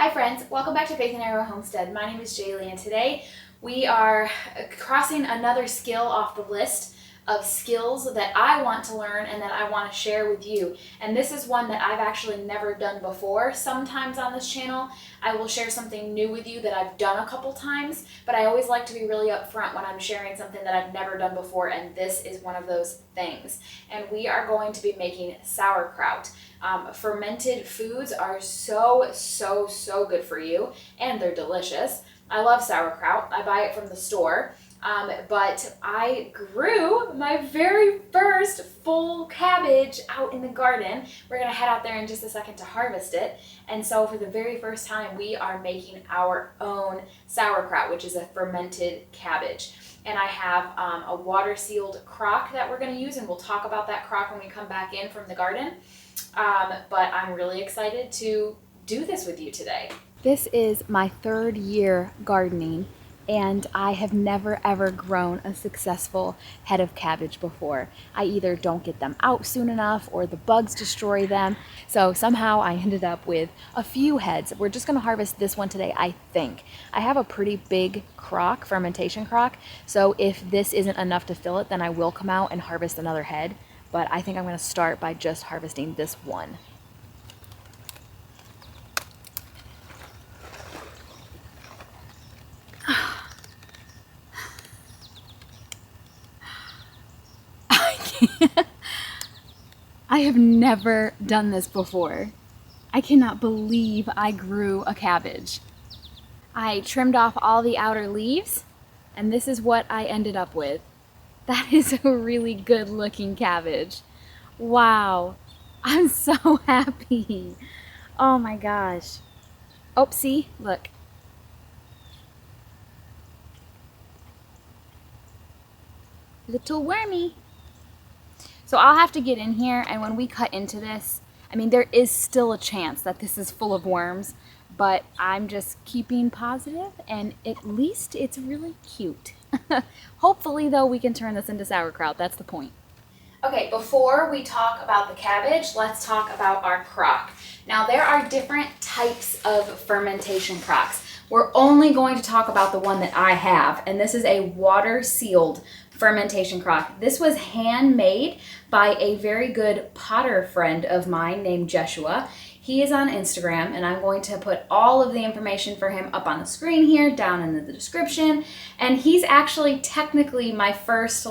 Hi friends, welcome back to Faith and Arrow Homestead. My name is Jaylee and today we are crossing another skill off the list of skills that I want to learn and that I want to share with you. And this is one that I've actually never done before. Sometimes on this channel I will share something new with you that I've done a couple times, but I always like to be really upfront when I'm sharing something that I've never done before, and this is one of those things. And we are going to be making sauerkraut. Fermented foods are so good for you, and they're delicious. I love sauerkraut. I buy it from the store. But I grew my very first full cabbage out in the garden. We're going to head out there in just a second to harvest it. And so for the very first time, we are making our own sauerkraut, which is a fermented cabbage. And I have a water-sealed crock that we're going to use, and we'll talk about that crock when we come back in from the garden. But I'm really excited to do this with you today. This is my third year gardening, and I have never ever grown a successful head of cabbage before. I either don't get them out soon enough or the bugs destroy them. So somehow I ended up with a few heads. We're just gonna harvest this one today, I think. I have a pretty big crock, fermentation crock, so if this isn't enough to fill it, then I will come out and harvest another head. But I think I'm gonna start by just harvesting this one. I have never done this before. I cannot believe I grew a cabbage. I trimmed off all the outer leaves, and this is what I ended up with. That is a really good looking cabbage. Wow, I'm so happy. Oh my gosh. Oh, see, look. Little wormy. So I'll have to get in here, and when we cut into this, I mean, there is still a chance that this is full of worms, but I'm just keeping positive, and at least it's really cute. Hopefully, though, we can turn this into sauerkraut. That's the point. Okay, before we talk about the cabbage, let's talk about our crock. Now, there are different types of fermentation crocks. We're only going to talk about the one that I have, and this is a water-sealed fermentation crock. This was handmade by a very good potter friend of mine named JESHUA. He is on Instagram, and I'm going to put all of the information for him up on the screen here, down in the description. And he's actually technically my first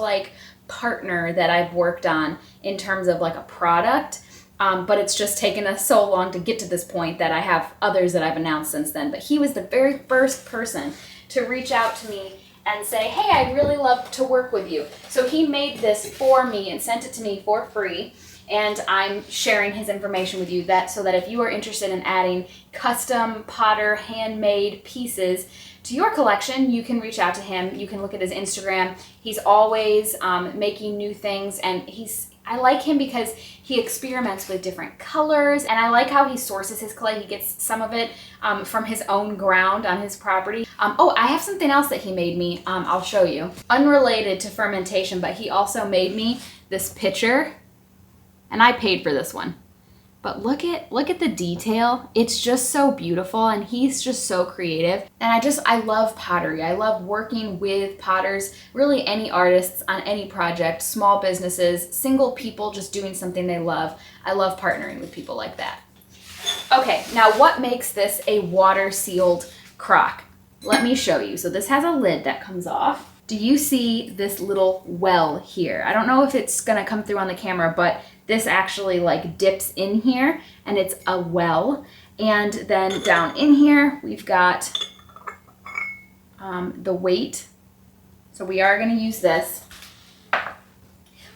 partner that I've worked on in terms of a product. But it's just taken us so long to get to this point that I have others that I've announced since then. But he was the very first person to reach out to me and say, hey, I'd really love to work with you. So he made this for me and sent it to me for free. And I'm sharing his information with you so that if you are interested in adding custom potter handmade pieces to your collection, you can reach out to him. You can look at his Instagram. He's always making new things, and I like him because he experiments with different colors, and I like how he sources his clay. He gets some of it from his own ground on his property. Oh, I have something else that he made me. I'll show you. Unrelated to fermentation, but he also made me this pitcher, and I paid for this one. But look at the detail. It's just so beautiful, and he's just so creative. And I love pottery. I love working with potters, really any artists on any project, small businesses, single people just doing something they love. I love partnering with people like that. Okay, now what makes this a water-sealed crock? Let me show you. So this has a lid that comes off. Do you see this little well here? I don't know if it's gonna come through on the camera, but this actually dips in here, and it's a well. And then down in here, we've got the weight. So we are gonna use this.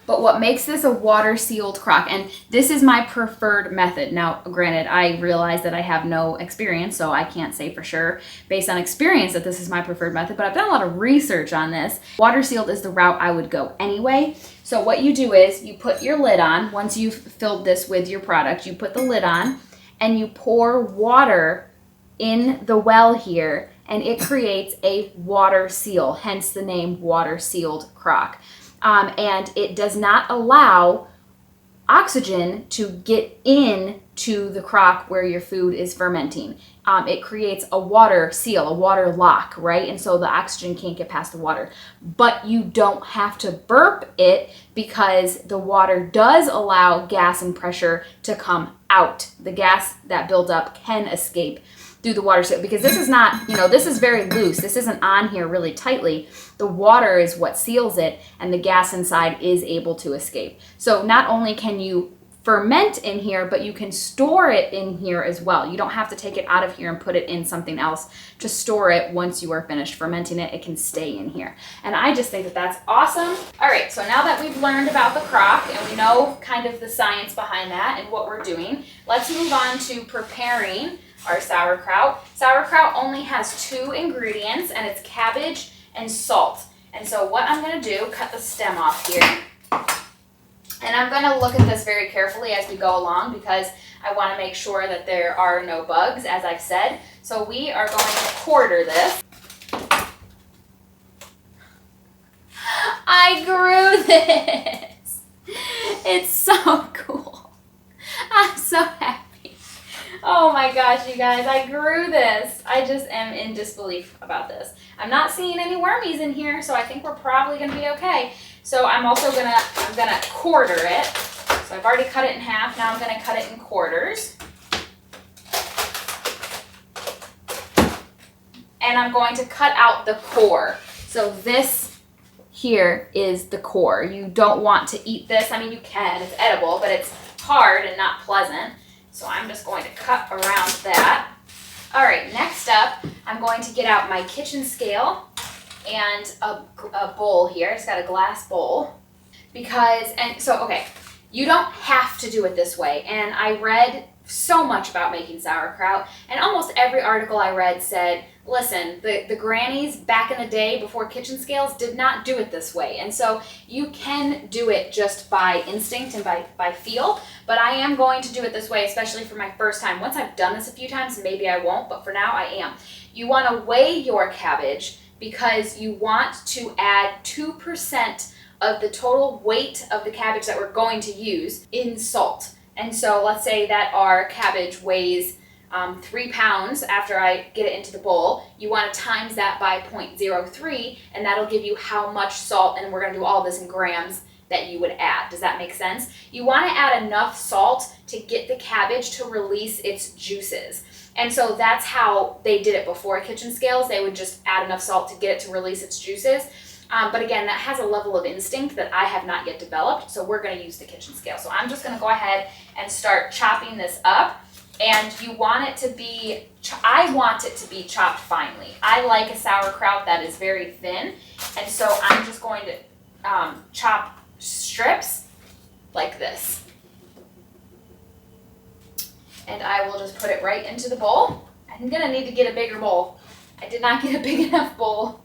But what makes this a water-sealed crock, and this is my preferred method. Now, granted, I realize that I have no experience, so I can't say for sure based on experience that this is my preferred method, but I've done a lot of research on this. Water-sealed is the route I would go anyway. So what you do is you put your lid on. Once you've filled this with your product, you put the lid on, and you pour water in the well here, and it creates a water seal, hence the name water-sealed crock. And it does not allow oxygen to get in to the crock where your food is fermenting. It creates a water seal, a water lock, right? And so the oxygen can't get past the water. But you don't have to burp it because the water does allow gas and pressure to come out. The gas that builds up can escape through the water seal, because this is not, this is very loose. This isn't on here really tightly. The water is what seals it, and the gas inside is able to escape. So not only can you ferment in here, but you can store it in here as well. You don't have to take it out of here and put it in something else to store it. Once you are finished fermenting it, it can stay in here. And I just think that that's awesome. All right, so now that we've learned about the crock and we know kind of the science behind that and what we're doing, let's move on to preparing our sauerkraut. Sauerkraut only has 2 ingredients, and it's cabbage and salt. And so what I'm gonna do, cut the stem off here. And I'm going to look at this very carefully as we go along, because I want to make sure that there are no bugs, as I've said. So we are going to quarter this. I grew this. It's so cool. I'm so happy. Oh my gosh, you guys, I grew this. I just am in disbelief about this. I'm not seeing any wormies in here, so I think we're probably going to be okay. So I'm also gonna quarter it. So I've already cut it in half. Now I'm gonna cut it in quarters. And I'm going to cut out the core. So this here is the core. You don't want to eat this. I mean, you can, it's edible, but it's hard and not pleasant. So I'm just going to cut around that. All right, next up, I'm going to get out my kitchen scale and a bowl here. It's got a glass bowl, okay, you don't have to do it this way. And I read so much about making sauerkraut, and almost every article I read said, listen, the grannies back in the day before kitchen scales did not do it this way. And so you can do it just by instinct and by feel, but I am going to do it this way, especially for my first time. Once I've done this a few times, maybe I won't, but for now I am. You want to weigh your cabbage, because you want to add 2% of the total weight of the cabbage that we're going to use in salt. And so let's say that our cabbage weighs 3 pounds after I get it into the bowl. You want to times that by 0.03, and that'll give you how much salt, and we're going to do all this in grams, that you would add. Does that make sense? You want to add enough salt to get the cabbage to release its juices. And so that's how they did it before kitchen scales. They would just add enough salt to get it to release its juices. But again, that has a level of instinct that I have not yet developed, so we're going to use the kitchen scale. So I'm just going to go ahead and start chopping this up. And you want it to be, I want it to be chopped finely. I like a sauerkraut that is very thin, and so I'm just going to chop strips like this. And I will just put it right into the bowl. I'm gonna need to get a bigger bowl. I did not get a big enough bowl.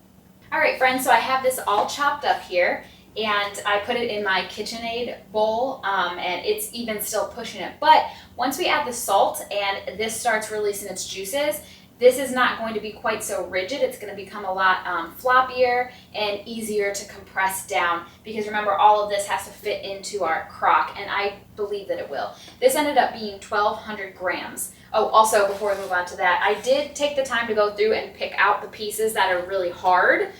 All right, friends, so I have this all chopped up here, and I put it in my KitchenAid bowl, and it's even still pushing it. But once we add the salt and this starts releasing its juices, this is not going to be quite so rigid. It's going to become a lot floppier and easier to compress down, because remember, all of this has to fit into our crock, and I believe that it will. This ended up being 1,200 grams. Oh, also, before we move on to that, I did take the time to go through and pick out the pieces that are really hard.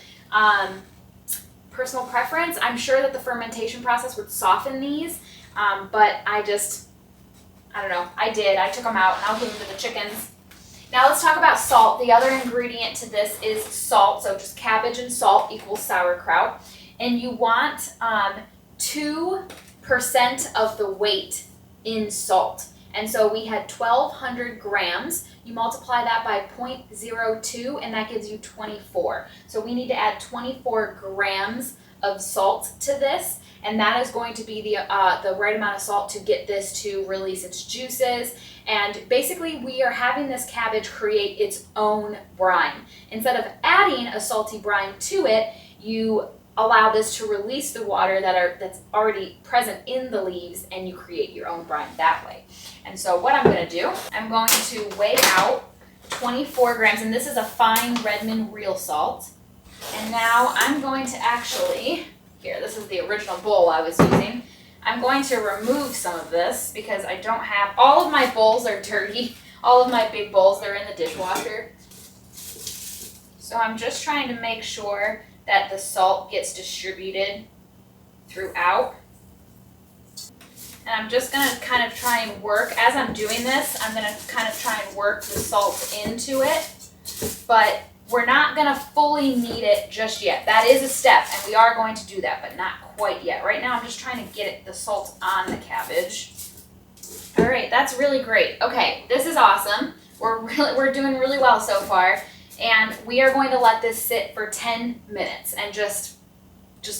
Personal preference, I'm sure that the fermentation process would soften these, but I don't know, I took them out, and I'll give them to the chickens. Now let's talk about salt. The other ingredient to this is salt, so just cabbage and salt equals sauerkraut. And you want 2% of the weight in salt. And so we had 1,200 grams. You multiply that by 0.02, and that gives you 24. So we need to add 24 grams of salt to this, and that is going to be the right amount of salt to get this to release its juices. And basically, we are having this cabbage create its own brine. Instead of adding a salty brine to it, you allow this to release the water that's already present in the leaves, and you create your own brine that way. And so what I'm going to do, I'm going to weigh out 24 grams, and this is a fine Redmond real salt. And now I'm going to actually, here, this is the original bowl I was using. I'm going to remove some of this because I don't have, all of my bowls are dirty. All of my big bowls, they're in the dishwasher. So I'm just trying to make sure that the salt gets distributed throughout. And I'm just gonna kind of try and work, as I'm doing this, I'm gonna kind of try and work the salt into it, but we're not gonna fully knead it just yet. That is a step, and we are going to do that, but not quite yet. Right now, I'm just trying to get the salt on the cabbage. All right, that's really great. Okay, this is awesome. We're doing really well so far, and we are going to let this sit for 10 minutes and just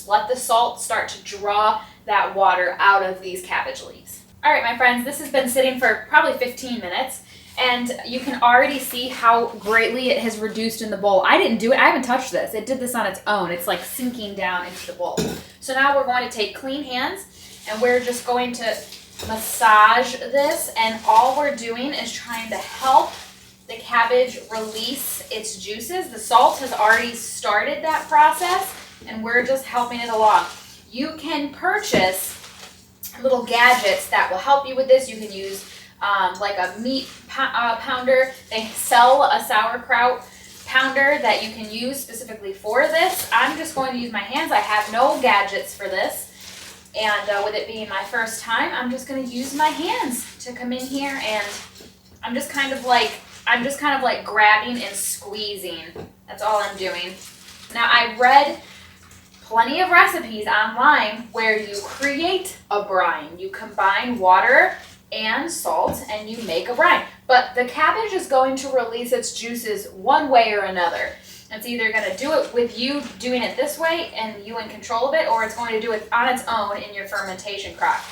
let the salt start to draw that water out of these cabbage leaves. All right, my friends, this has been sitting for probably 15 minutes, and you can already see how greatly it has reduced in the bowl. I didn't do it. I haven't touched this. It did this on its own. It's like sinking down into the bowl. So now we're going to take clean hands, and we're just going to massage this, and all we're doing is trying to help the cabbage release its juices. The salt has already started that process, and we're just helping it along. You can purchase little gadgets that will help you with this. You can use like a meat pounder. They sell a sauerkraut pounder that you can use specifically for this. I'm just going to use my hands. I have no gadgets for this. And with it being my first time, I'm just going to use my hands to come in here, and I'm just kind of like grabbing and squeezing. That's all I'm doing. Now, I read plenty of recipes online where you create a brine. You combine water and salt and you make a brine. But the cabbage is going to release its juices one way or another. It's either going to do it with you doing it this way and you in control of it, or it's going to do it on its own in your fermentation crock.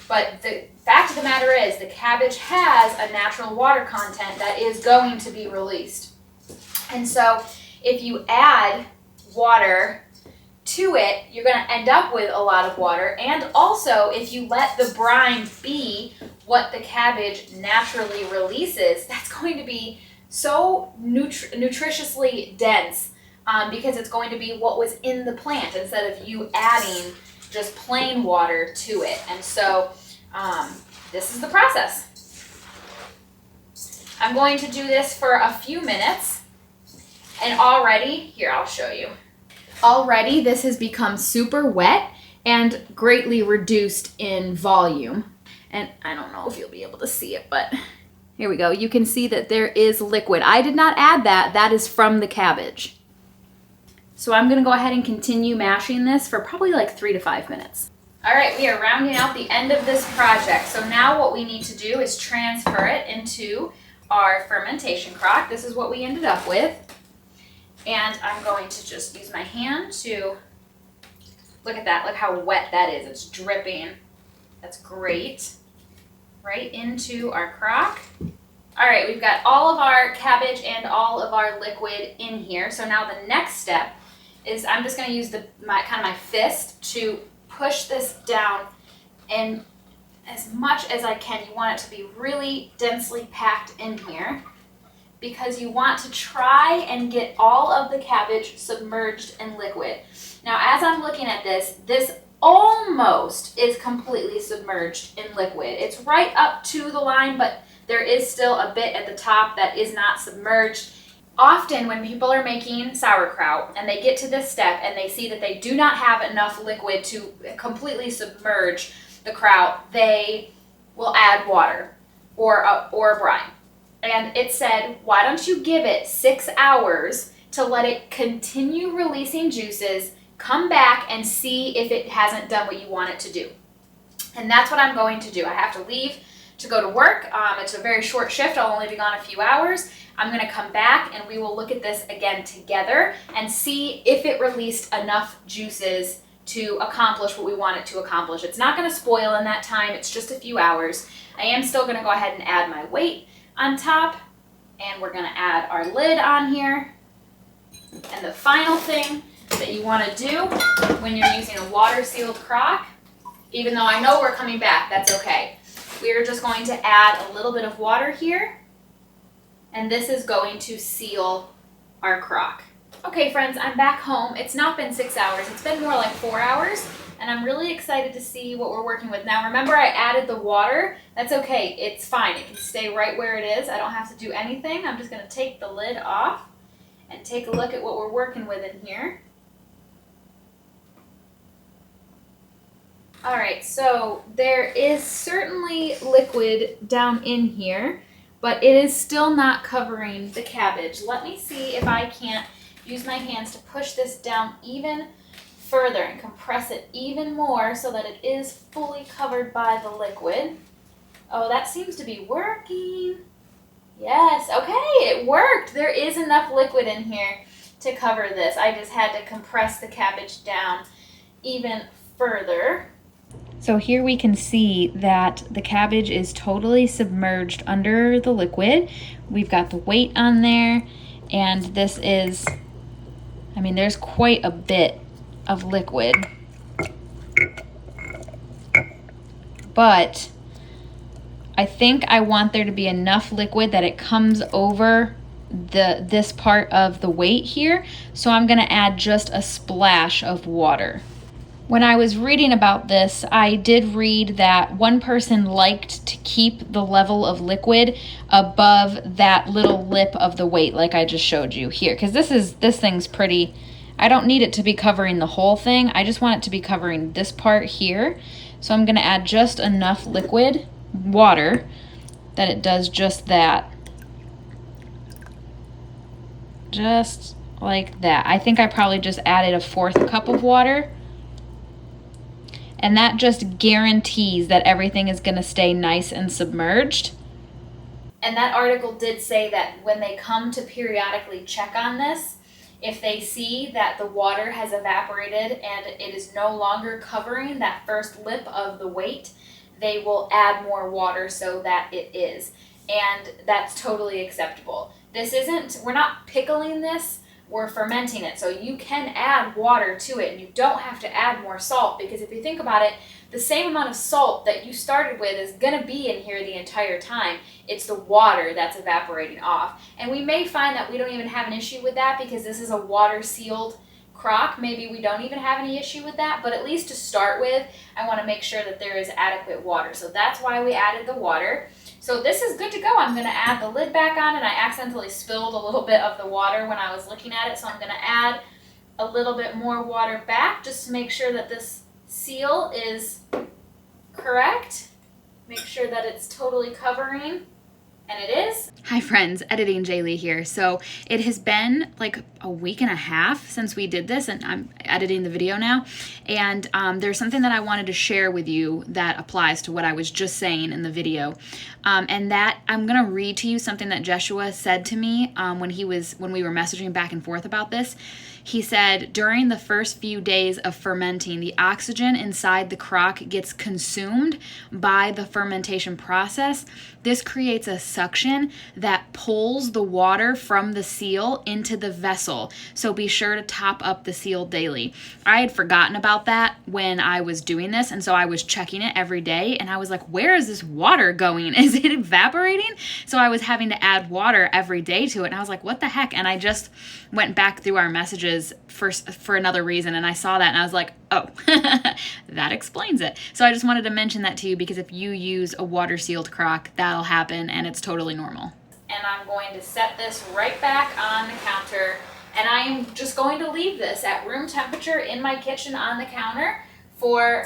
But the fact of the matter is, the cabbage has a natural water content that is going to be released. And so if you add water to it, you're going to end up with a lot of water. And also, if you let the brine be what the cabbage naturally releases, that's going to be so nutritiously dense because it's going to be what was in the plant instead of you adding just plain water to it. And so this is the process. I'm going to do this for a few minutes, and already, here, I'll show you. Already this has become super wet and greatly reduced in volume. And I don't know if you'll be able to see it, but here we go. You can see that there is liquid. I did not add that. That is from the cabbage. So I'm going to go ahead and continue mashing this for probably like 3 to 5 minutes. All right, we are rounding out the end of this project. So now what we need to do is transfer it into our fermentation crock. This is what we ended up with. And I'm going to just use my hand to, look at that, look how wet that is. It's dripping. That's great. Right into our crock. All right, we've got all of our cabbage and all of our liquid in here. So now the next step is I'm just going to use my fist to push this down, and as much as I can, you want it to be really densely packed in here because you want to try and get all of the cabbage submerged in liquid. Now, as I'm looking at this, this almost is completely submerged in liquid. It's right up to the line, but there is still a bit at the top that is not submerged. Often when people are making sauerkraut and they get to this step and they see that they do not have enough liquid to completely submerge the kraut, they will add water or brine. And it said, why don't you give it 6 hours to let it continue releasing juices, come back and see if it hasn't done what you want it to do. And that's what I'm going to do. I have to leave to go to work. It's a very short shift. I'll only be gone a few hours. I'm going to come back and we will look at this again together and see if it released enough juices to accomplish what we want it to accomplish. It's not going to spoil in that time. It's just a few hours. I am still going to go ahead and add my weight on top, and we're going to add our lid on here. And the final thing that you want to do when you're using a water-sealed crock, even though I know we're coming back, that's okay. We're just going to add a little bit of water here, and this is going to seal our crock. Okay friends, I'm back home. It's not been 6 hours, it's been more like 4 hours, and I'm really excited to see what we're working with. Now remember I added the water. That's okay, it's fine. It can stay right where it is. I don't have to do anything. I'm just gonna take the lid off and take a look at what we're working with in here. Alright, so there is certainly liquid down in here, but it is still not covering the cabbage. Let me see if I can't use my hands to push this down even further and compress it even more so that it is fully covered by the liquid. Oh, that seems to be working. Yes, okay, it worked. There is enough liquid in here to cover this. I just had to compress the cabbage down even further. So here we can see that the cabbage is totally submerged under the liquid. We've got the weight on there, and this is, I mean, there's quite a bit of liquid. But I think I want there to be enough liquid that it comes over this part of the weight here. So I'm gonna add just a splash of water. When I was reading about this, I did read that one person liked to keep the level of liquid above that little lip of the weight, like I just showed you here. Because this thing's pretty, I don't need it to be covering the whole thing. I just want it to be covering this part here. So I'm gonna add just enough liquid water that it does just that. Just like that. I think I probably just added a 1/4 cup of water. And that just guarantees that everything is gonna stay nice and submerged. And that article did say that when they come to periodically check on this, if they see that the water has evaporated and it is no longer covering that first lip of the weight, they will add more water so that it is. And that's totally acceptable. This isn't, we're not pickling this, we're fermenting it. So you can add water to it and you don't have to add more salt, because if you think about it, the same amount of salt that you started with is gonna be in here the entire time. It's the water that's evaporating off. And we may find that we don't even have an issue with that because this is a water sealed crock. Maybe we don't even have any issue with that, but at least to start with, I wanna make sure that there is adequate water. So that's why we added the water. So this is good to go. I'm gonna add the lid back on, and I accidentally spilled a little bit of the water when I was looking at it. So I'm gonna add a little bit more water back just to make sure that this seal is correct. Make sure that it's totally covering. And it is. Hi friends, Editing Jaylee here. So it has been like a week and a half since we did this, and I'm editing the video now. And there's something that I wanted to share with you that applies to what I was just saying in the video. And that I'm gonna read to you something that JESHUA said to me when we were messaging back and forth about this. He said, during the first few days of fermenting, the oxygen inside the crock gets consumed by the fermentation process. This creates a suction that pulls the water from the seal into the vessel. So be sure to top up the seal daily. I had forgotten about that when I was doing this, and so I was checking it every day, and I was like, where is this water going? Is it evaporating? So I was having to add water every day to it, and I was like, what the heck? And I just went back through our messages for another reason, and I saw that and I was like, oh, that explains it. So I just wanted to mention that to you, because if you use a water sealed crock, that'll happen and it's totally normal. And I'm going to set this right back on the counter, and I am just going to leave this at room temperature in my kitchen on the counter for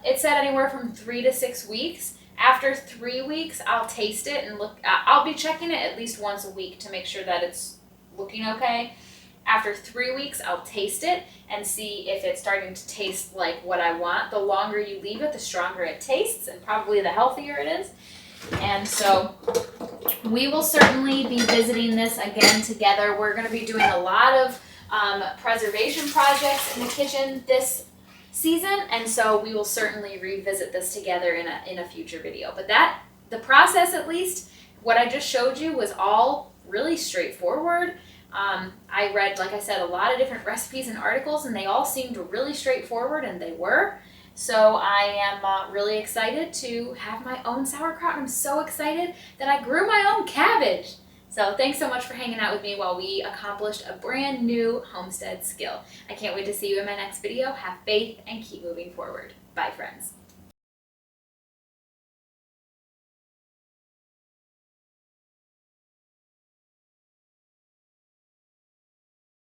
it said anywhere from 3 to 6 weeks. After 3 weeks, I'll taste it and look. I'll be checking it at least once a week to make sure that it's looking okay. After 3 weeks, I'll taste it and see if it's starting to taste like what I want. The longer you leave it, the stronger it tastes, and probably the healthier it is. And so we will certainly be visiting this again together. We're going to be doing a lot of preservation projects in the kitchen this season, and so we will certainly revisit this together in a future video. But the process, at least, what I just showed you was all really straightforward. I read, like I said, a lot of different recipes and articles, and they all seemed really straightforward, and they were. So I am really excited to have my own sauerkraut. I'm so excited that I grew my own cabbage. So thanks so much for hanging out with me while we accomplished a brand new homestead skill. I can't wait to see you in my next video. Have faith and keep moving forward. Bye, friends.